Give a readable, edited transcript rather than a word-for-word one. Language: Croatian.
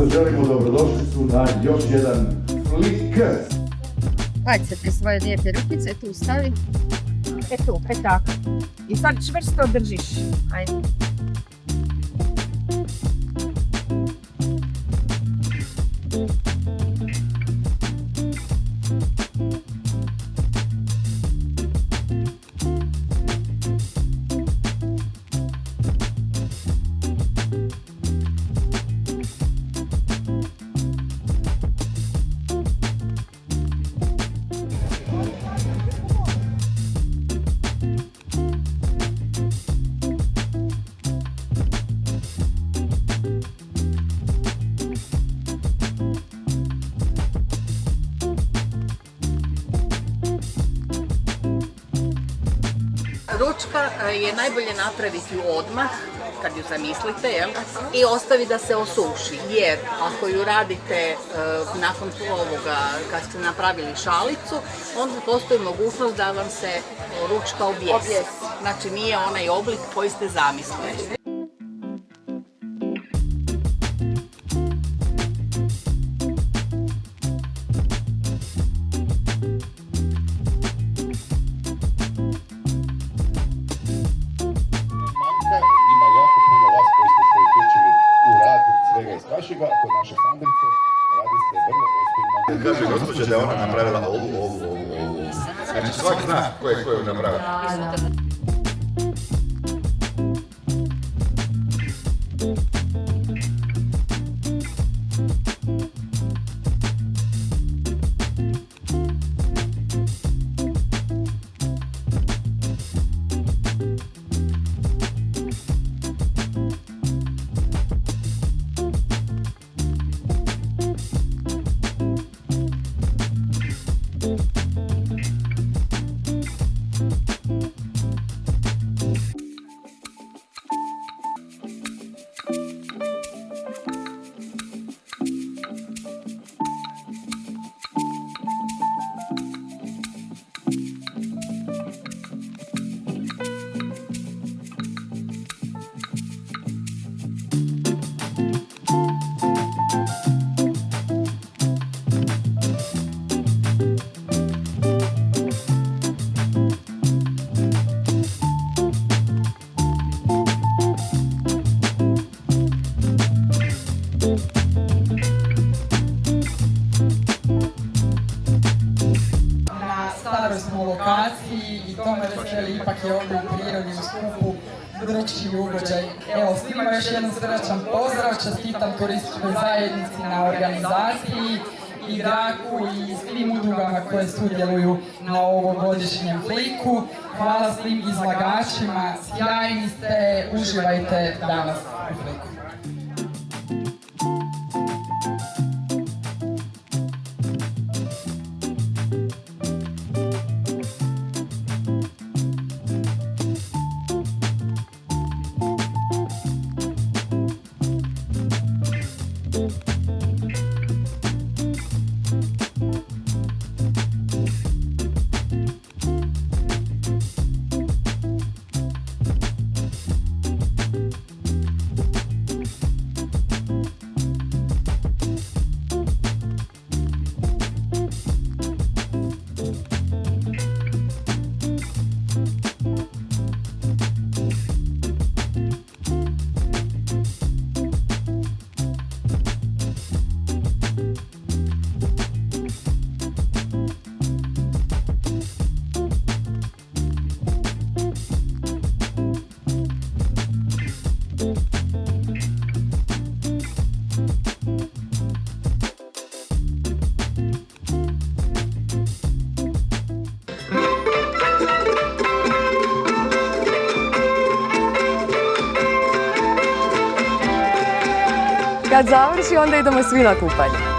zaželimo dobrodošlicu na još jedan Flickers. Ajde se te svoje lijepe rukice tu stavi. Tu, tako. I sad čvrsto držiš. Ajde. Ručka je najbolje napraviti odmah, kad ju zamislite, jel? I ostavi da se osuši, jer ako ju radite nakon ovoga, kad ste napravili šalicu, onda postoji mogućnost da vam se ručka objesi. Znači nije onaj oblik koji ste zamislili. Ima jako puno vas koji ste se uključili u rad svega iz vašega, kod naše Sandrice radi ste vrlo ozbiljno. Kaže gospođa da je ona napravila ovu. Znači svak zna ko je napravila. Smo u lokaciji i to me veseli, ipak je ovdje u prirodi, u skupu, drugčiji ugođaj. Evo, svima još jedan srdačan pozdrav, čestitam turističkoj zajednici na organizaciji i Draku i svim udrugama koje sudjeluju na ovogodišnjem Fliku. Hvala svim izlagačima, sjajni ste, uživajte danas u Fliku. Kad završi, onda idemo svi na kupanje.